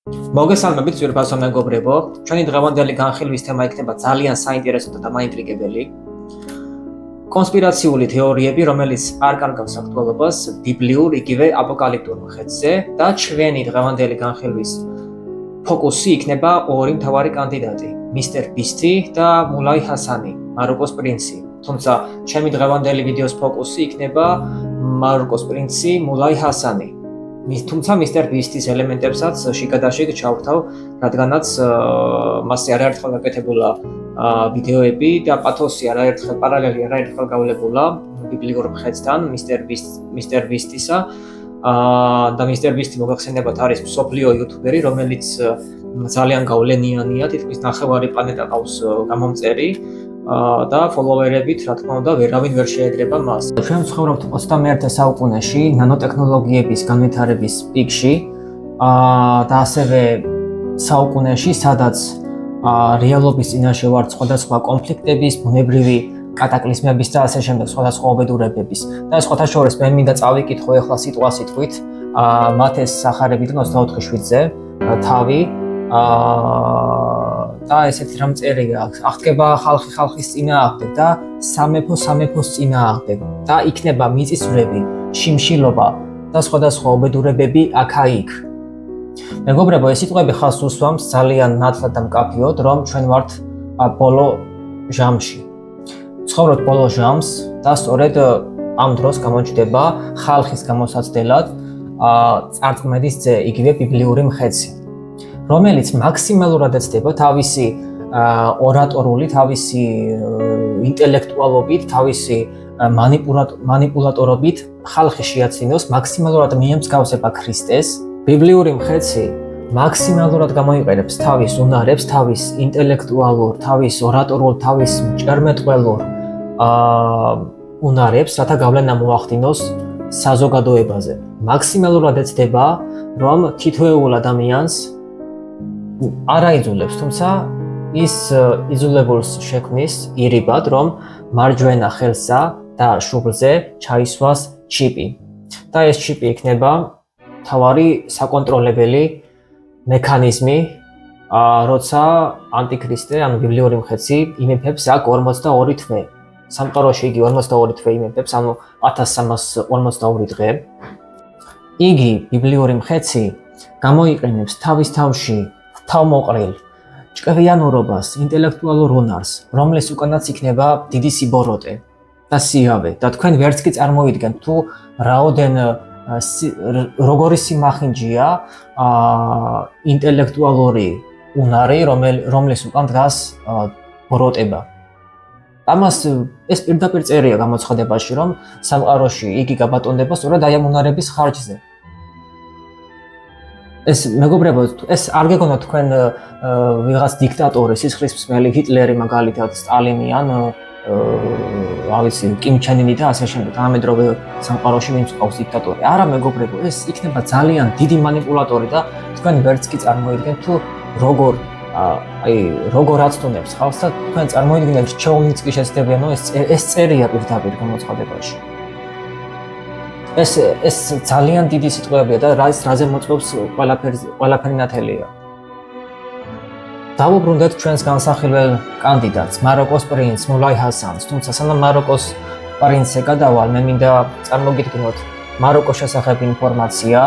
მოგესალმებით ძვირფასო მეგობრებო, ჩვენი დღევანდელი განხილვის თემა იქნება ძალიან საინტერესო და დამაინტრიგებელი. კონსპირაციული თეორიები, რომელიც არ კარგავს აქტუალობას ბიბლიურ იგივე აპოკალიფტურ მხედრზე და ჩვენი დღევანდელი განხილვის ფოკუსი იქნება ორი მთავარი კანდიდატი, მისტერ ბისტი და მულაი ჰასანი, მაროკოს პრინცი. თუმცა ჩემი დღევანდელი ვიდეოს ფოკუსი იქნება მაროკოს პრინცი მულაი ჰასანი. თუმცა მისტერ ბისტის ელემენტებსაც შიგადაშიგ ჩავრთავ, რადგანაც მასზე არაერთხელ გაკეთებულა ვიდეოები და პათოსი პარალელი არაერთხელ გავლებულა ბიბლიურ მხედრთან მისტერ ბისტისა და მისტერ ბისტი მოგახსენებათ არის მსოფლიო იუთუბერი, რომელიც ძალიან გავლენიანია, თითქმის ნახევარი პლანეტა ყავს გამომწერი და ფოლოვერებით, რა თქმა უნდა, ვერავინ ვერ შეედრება მას. ჩვენ ვცხოვრობთ 21 საუკუნეში, ნანოტექნოლოგიების განვითარების პიკში და ასევე საუკუნეში, სადაც რეალობის წინაშე ვართ სხვადასხვა კონფლიქტების, ბუნებრივი კატაკლიზმების და ასე შემდეგ სხვადასხვა უბედურებების. და სხვათა შორის მე მინდა წავიკითხო ახლა სიტყვასიტყვით მათეს სახარებიდან 24/7-ზე თავი და ესეთი რამ წერია აქვს. აღდგება ხალხი ხალხის წინააღმდეგ და სამეფო სამეფოს წინააღმდეგ და იქნება მიწისძვრები, შიმშილობა და სხვადასხვა უბედურებები აქა-იქ. მეგობრებო, ეს სიტყვები ხალხს უსვამს ძალიან ნათლად და მკაფიოდ, რომ ჩვენ ვართ ბოლო ჟამში. ცხოვრობთ ბოლო ჟამს და სწორედ ამ დროს გამოჩნდება ხალხის გამოსაცდელად წარწმენის ძე, იგივე ბიბლიური მხედრი, რომელიც მაქსიმალურად ეცდება თავისი ორატორული, თავისი ინტელექტუალობით, თავისი მანიპულატორობით ხალხი შეაცინოს, მაქსიმალურად მიემსგავსება ქრისტეს. ბიბლიური მხედრი მაქსიმალურად გამოიყენებს თავის უნარებს, თავის ინტელექტუალურ, თავის ორატორულ, თავის მჭერმეტყველურ უნარებს, რათა გავლენა მოახდინოს საზოგადოებაზე. მაქსიმალურად ეცდება, რომ თითოეულ ადამიანს არ აიძულებს, თუმცა ის იძულებულს შექმნის ირიბად, რომ მარჯვენა ხელსა და შუბლზე ჩაისვას ჩიპი. და ეს ჩიპი იქნება მთავარი საკონტროლებელი მექანიზმი, როცა ანტიქრისტე, ანუ ბიბლიური მხედრი იმეფებს აქ 42 თვე. სამყაროში იგი 42 თვე იმეფებს, ანუ 1342 დღე. იგი ბიბლიური მხედრი გამოიყენებს თავის თავში თავმოყრილ ჭკვიანურობას, ინტელექტუალურ უნარს, რომლის უკანაც იქნება დიდი სიბოროტე და სიავე. და თქვენ ვერც კი წარმოიდგენთ თუ როგორი სიმახინჯია ინტელექტუალური უნარი, რომლის უკან დგას ბოროტება. ამას ეს პირდაპირ წერია გამოცხადებაში, რომ სამყაროში იგი გაბატონდება სწორედ აი ამ უნარების ხარჯზე. ეს მეგობრებო, ეს არ გეგონოთ თქვენ ვიღაც დიქტატორი, სისხლისმცემელი, ჰიტლერი მაგალითად, სტალინი ან კიმ ჩენ ირი და ასე შემდეგ. ამედროვე სამყაროში ვინც ყავს დიქტატორი. არა მეგობრებო, ეს იქნება ძალიან დიდი მანიპულატორი და თქვენ ვერც კი წარმოიდგენთ თუ როგორ აცდუნებს ხალხს და თქვენ წარმოიდგინეთ რჩეულნიც კი შეცდებიან, ეს წერია პირდაპირ გამოცხადებაში. ეს ძალიან დიდი სიტყვებია და რაზე მოწმობს ყველაფერი ნათელია. დავუბრუნდეთ ჩვენს განსახილველ კანდიდატს, მაროკოს პრინც მულაი ჰასანს. თუმცა სანამ მაროკოს პრინცზე გადავალ, მე მინდა წარმოგიდგინოთ მაროკოს შესახებ ინფორმაცია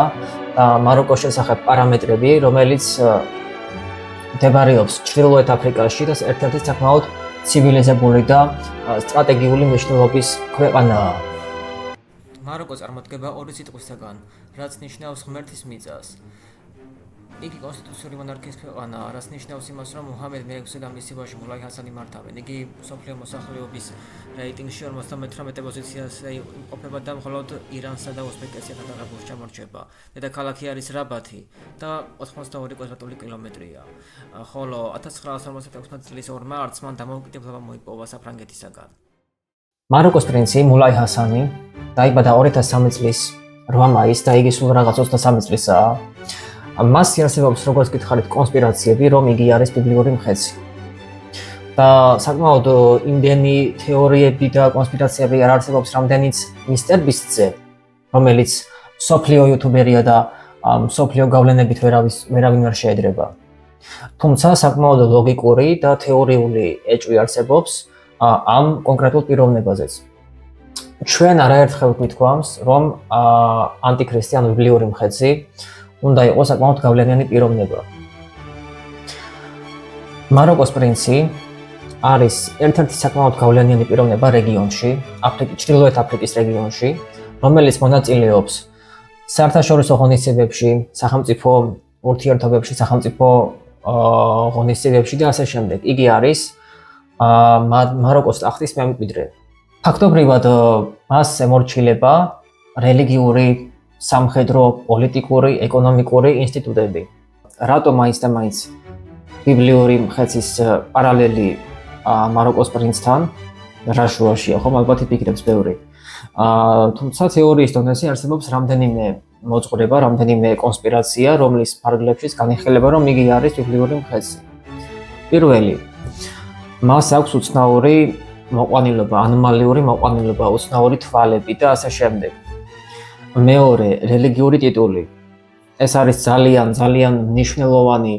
და მაროკოს შესახებ პარამეტრები, რომელიც მდებარეობს ჩრდილოეთ აფრიკაში და ერთ-ერთი საკმაოდ ცივილიზებული და სტრატეგიული მნიშვნელობის ქვეყანაა. მაროკო წარმოდგება ორი სიტყვისაგან, რაც ნიშნავს ღმერთის მიწას. იგი კონსტიტუციური მონარქიის ქვეყანაა, რაც ნიშნავს იმას, რომ მუჰამედ მე-6 და მისი ვაჟი მულაი ჰასანი მართავენ. იგი მსოფლიო მოსახლეობის რეიტინგში 58 პოზიციაზე იმყოფება და მხოლოდ ირანსა და უზბეკეთთან დაღებულს ჩამორჩება. დედაქალაქი არის რაბათი და 82 კვადრატული კილომეტრია. ხოლო 1956 წლის 2 მარტს მან დამოუკიდებლობა მოიპოვა საფრანგეთისაგან. მაროკოს პრინცი მულაი ჰასანი დაიბადა 2003 წლის 8 მაისს და იგი სულ რაღაც 23 წლისაა. მას არსებობს, როგორც გითხარით, კონსპირაციები, რომ იგი არის ბიბლიური მხედრი. და საკმაოდ იმდენი თეორიები და კონსპირაციები არ არსებობს, რამდენიც მისტერ ბისტზე, რომელიც მსოფლიო იუთუბერია და მსოფლიო გავლენებით ვერავინ არ შეედრება. თუმცა საკმაოდ ლოგიკური და თეორიული ეჭვი არსებობს ამ კონკრეტულ პიროვნებაზეც. ჩვენ არაერთხელ გვითქვამს, რომ ანტიქრისტი ან ბიბლიური მხედრი უნდა იყოს საკმაოდ გავლენიანი პიროვნება. მაროკოს პრინცი არის ერთ-ერთი საკმაოდ გავლენიანი პიროვნება რეგიონში, ჩრდილოეთ აფრიკის რეგიონში, რომელიც მონაწილეობს საერთაშორისო ღონისძიებებში, სახელმწიფო ურთიერთობებში, სახელმწიფო ღონისძიებებში და ასე შემდეგ. იგი არის მაროკოს ტახტის მემკვიდრე. ფაქტობრივად მას ემორჩილება რელიგიური, სამხედრო, პოლიტიკური, ეკონომიკური ინსტიტუტები. რატომ მაინც და მაინც ბიბლიური მხედრის პარალელი მაროკოს პრინცთან რა შუაშია, ხომ ალბათ იფიქრებს ბევრი. თუმცა თეორიის დონეზე არსებობს რამდენიმე მოძღვრება, რამდენიმე კონსპირაცია, რომლის ფარგლებშიც განიხილება, რომ იგი არის ბიბლიური მხედრი. პირველი, მას აქვს უცნაური მოყვანილობა, ანომალიური მოყვანილობა, უცნაური თვალები და ასე შემდეგ. მეორე, რელიგიური ტიტული. ეს არის ძალიან მნიშვნელოვანი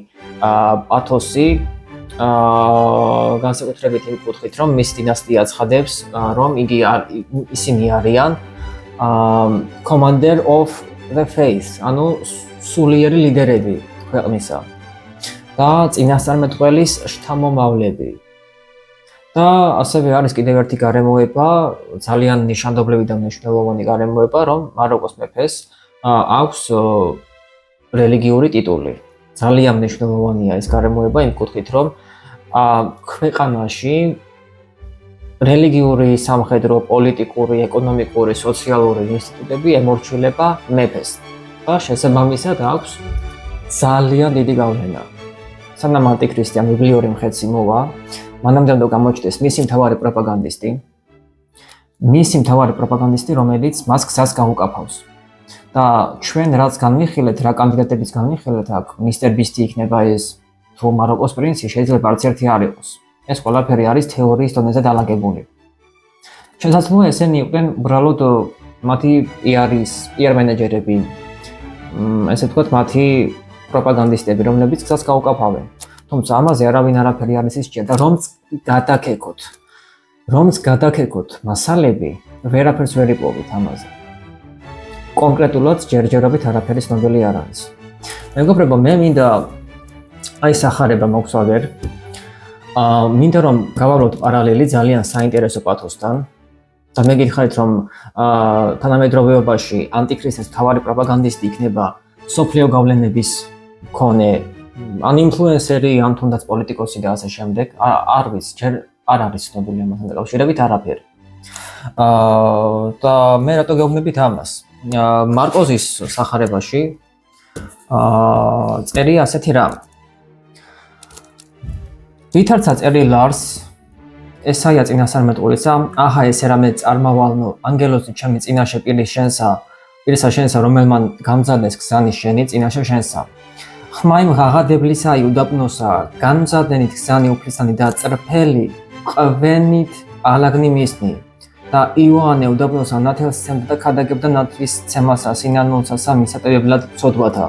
პათოსი, განსაკუთრებით იმ კუთხით, რომ მის დინასტია ცხადებს, რომ ისინი არიან commander of the faith, ანუ სულიერი ლიდერები ქვეყნისა და წინასწარმეტყველის შთამომავლები. და ასევე არის კიდევ ერთი გარემოება, ძალიან ნიშანდობლივი და მნიშვნელოვანი გარემოება, რომ მაროკოს მეფეს აქვს რელიგიური ტიტული. ძალიან მნიშვნელოვანია ეს გარემოება იმ კუთხით, რომ ქვეყანაში რელიგიური, სამხედრო, პოლიტიკური, ეკონომიკური, სოციალური ინსტიტუტები ემორჩილება მეფეს და შესაბამისად აქვს ძალიან დიდი გავლენა. სანამ ანტიქრისტი ან ბიბლიური მხედრი მოვა, მანამდე უნდა გამოჩნდეს მისი მთავარი პროპაგანდისტი, რომელიც მას გზას გაუკაფავს. და ჩვენ რაც განვიხილეთ, რა კანდიდატების განვიხილეთ, აქ მისტერ ბისტი იქნება ეს, თუ მაროკოს პრინცი, შეიძლება არც ერთი არ იყოს. ეს ყველაფერი არის თეორიის დონეზე დალაგებული. შესაძლოა ესენი იყვნენ უბრალოდ მათი PR მენეჯერები, ესე ვთქვათ, მათი პროპაგანდისტები, რომლებიც გზას გაუკაფავენ. თუმცა ამაზე არავინ არაფერი არ იცის და რომც გადაკეკოთ მასალები, ვერაფერს ვერ იპოვით ამაზე. კონკრეტულად ჯერჯერობით არაფერი ცნობილი არ არის. მეგობრებო, მე მინდა სახარება მოგცვალერ. მინდა რომ გავავლოთ პარალელი ძალიან საინტერესო პათოსთან და მე გითხარით, რომ თანამედროვეობაში ანტიქრისტის მთავარი პროპაგანდისტი იქნება სოფლიო გავლენების მქონე ან ინფლუენსერი, ან თუნდაც პოლიტიკოსი და ასე შემდეგ. არ ვიცი, ჯერ არ არის ცნობილი ამასთან დაკავშირებით არაფერი. და მე რატო გეუბნებით ამას? მარკოზის სახარებაში წერია ასეთი რამ. ვითარცა წერილ არს ესაია წინასწარმეტყველისა, აჰა ესე რამე წარმავალნო, ანგელოზი ჩემი წინაშე პირისა შენსა, რომელმან გამზადეს გზანი შენი წინაშე შენსა. ხმაიმ ღაღადებლისა იუდაპნოსა, გამზადენით გზანი უფლისანი და წრფელი ყვენით ალაგნი მისნი. და იოანე უდაბნოს ანათელს ცემდა და ქადაგებდა ნათლის ცემასა, სინანულსა მისატევებლად ცოდვათა.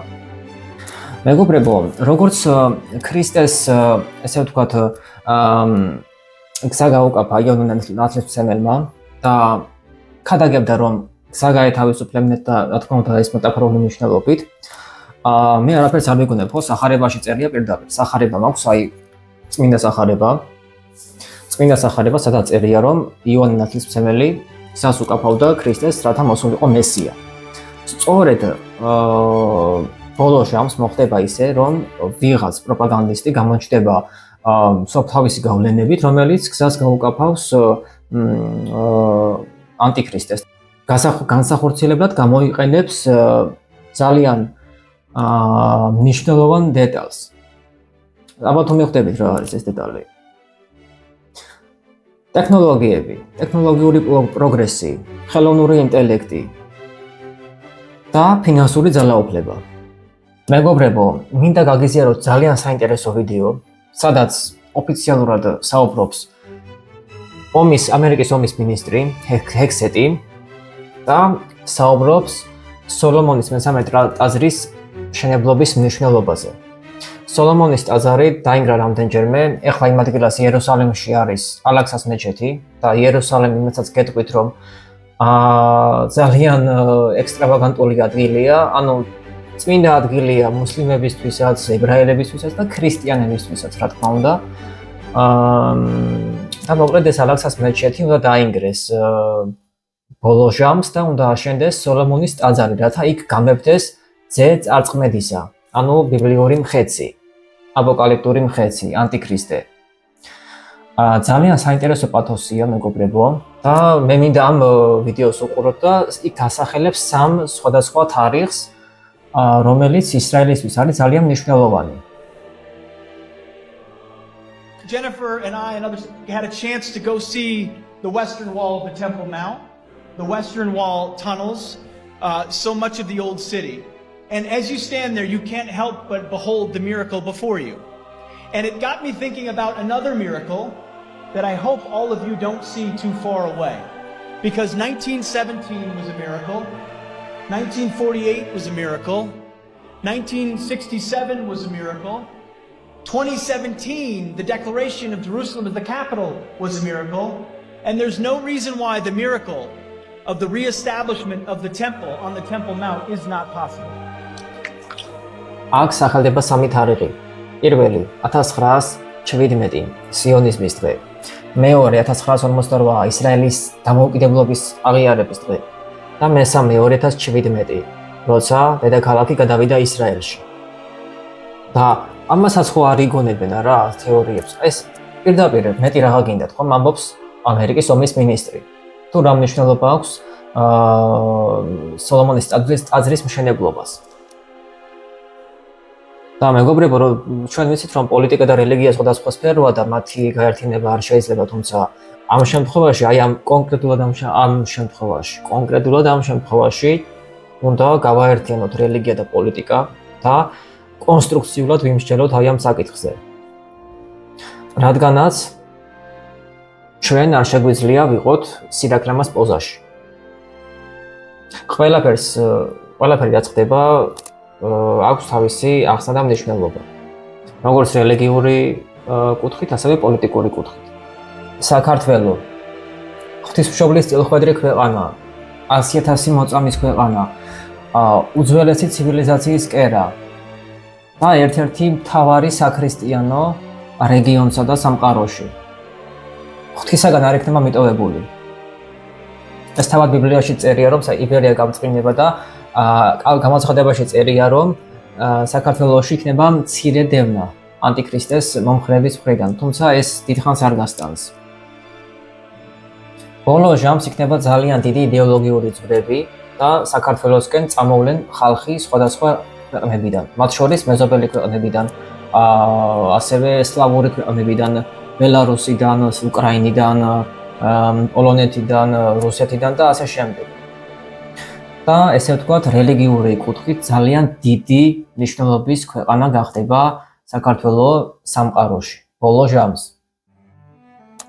მეგობრებო, როგორც ქრისტეს, ესე ვთქვათ, გზა გაუკაფა იოანე ნათლისმცემელმა და ქადაგებდა, რომ გზა გაეთავისუფლებინათ და რა თქმა უნდა ეს მეტაფორული მნიშვნელობით. მე არაფერს არ მეგონებ, ხო, სახარებაში წერია პირდაპირ. სახარება მაქვს, წმინდა სახარება, სადაც წერია, რომ იოანე ნათლისმცემელი გზას უკაფავდა ქრისტეს, რათა მოსულიყო მესია. სწორედ ბოლო ჟამს მოხდება ისე, რომ ვიღაც პროპაგანდისტი გამოჩნდება თავისი გავლენებით, რომელიც გზას გაუკაფავს ანტიქრისტეს. განსახორციელებლად გამოიყენებს ძალიან მნიშვნელოვან დეტალს. ალბათ მიხვდებით რა არის ეს დეტალი. ტექნოლოგიები, ტექნოლოგიური პროგრესი, ხელოვნური ინტელექტი და ფინანსური ძალაუფლება. მეგობრებო, მინდა გაგიზიაროთ ძალიან საინტერესო ვიდეო, სადაც ოფიციალურად საუბრობს ამერიკის ომის მინისტრი ჰექსეტი და საუბრობს სოლომონის მე-13 ტაძრის მშენებლობის მნიშვნელობაზე. სოლომონის ტაძარი დაინგრა რამდენჯერმე, ეხლა იმ ადგილას იერუსალიმში არის ალაქსას მეჩეთი და იერუსალიმი იმასაც გეტყვით, რომ ძალიან ექსტრავაგანტული ადგილია, ანუ წმინდა ადგილია მუსლიმებისთვისაც, ებრაელებისთვისაც და ქრისტიანებისთვისაც, რა თქმა უნდა. და მოკლედ ეს ალაქსას მეჩეთი უნდა დაინგრეს ბოლო ჟამს და უნდა აშენდეს სოლომონის ტაძარი, რათა იქ გამებდეს ძე წარწყმედისა, ანუ ბიბლიური მხეცი, აპოკალიფტური მხეცი, ანტიქრისტე. ძალიან საინტერესო პათოსია, მეგობრებო, და მე მინდა ამ ვიდეოს უყუროთ და იქ ასახელებს 3 სხვადასხვა თარიღს, რომელიც ისრაელისთვის არის ძალიან მნიშვნელოვანი. Jennifer and I and others had a chance to go see the western wall of the Temple Mount, the western wall tunnels, so much of the old city. And as you stand there, you can't help but behold the miracle before you. And it got me thinking about another miracle that I hope all of you don't see too far away. Because 1917 was a miracle, 1948 was a miracle, 1967 was a miracle, 2017, the declaration of Jerusalem as the capital was a miracle, and there's no reason why the miracle of the reestablishment of the temple on the Temple Mount is not possible. აქ სახელდება 3 თარიღი. პირველი 1917 სიონიზმის დღე. მეორე 1948 ისრაელის დამოუკიდებლობის აღიარების დღე. და მესამე 2017, როცა დედაქალაქი გადავიდა ისრაელში. და ამასაც ხო არ იგონებენ რა თეორიებს. ეს პირდაპირ მეტი რაღა გინდათ, ხომ ამბობს ამერიკის ომის მინისტრი. თუ რა მნიშვნელობა აქვს სოლომონის ტაძრის მშენებლობას. და მეგობრებო, ჩვენ ვიცით, რომ პოლიტიკა და რელიგია სხვადასხვა სფეროა და მათი გაერთიანება არ შეიძლება, თუმცა ამ შემთხვევაში, აი ამ კონკრეტულად ამ შემთხვევაში უნდა გავაერთიანოთ რელიგია და პოლიტიკა და კონსტრუქციულად ვიმსჯელოთ აი ამ საკითხზე. რადგანაც ჩვენ არ შეგვიძლია ვიყოთ სირაქლემას პოზაში. ყველაფერი რაც ხდება აქვს თავისი ახსნა და მნიშვნელობა. როგორც რელიგიური კუთხით, ასევე პოლიტიკური კუთხით. საქართველო ღვთისმშობლის წილხვედრი ქვეყანა, 100,000 მოწამის ქვეყანა, უძველესი ცივილიზაციის კერა და ერთ-ერთი მთავარი საქრისტიანო რეგიონსა და სამყაროში. ღვთისაგან არ იქნება მიტოვებული. ეს თავად ბიბლიაში წერია, რომ იბერია გამწყინება და გამოცხადებაში წერია, რომ საქართველოში იქნება მცირე დევნა ანტიქრისტეს მომხრეების მხრიდან, თუმცა ეს დიდხანს არ გასტანს. ბოლო ჟამს იქნება ძალიან დიდი იდეოლოგიური ძვრები და საქართველოსკენ წამოვლენ ხალხი სხვადასხვა ქვეყნებიდან, მათ შორის მეზობელი ქვეყნებიდან, ასევე სლავური ქვეყნებიდან, ბელარუსიდან, უკრაინიდან, პოლონეთიდან, რუსეთიდან და ასე შემდეგ. და ესე ვთქვათ, რელიგიური კუთხით ძალიან დიდი მნიშვნელობის ქვეყანა გახდება საქართველო სამყაროში, ბოლო ჟამს.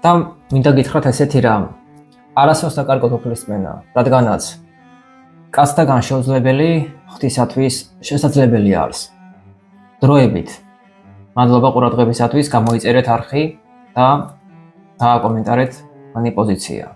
და მინდა გითხრათ ესეთი რამ, არასდროს დაკარგოთ უფლისწმენა, რადგანაც კაცთაგან შეუძლებელი ღვთისათვის შესაძლებელი არის. დროებით. მადლობა ყურადღებისათვის, გამოიწერეთ არხი და დააკომენტარეთ მანი პოზიცია.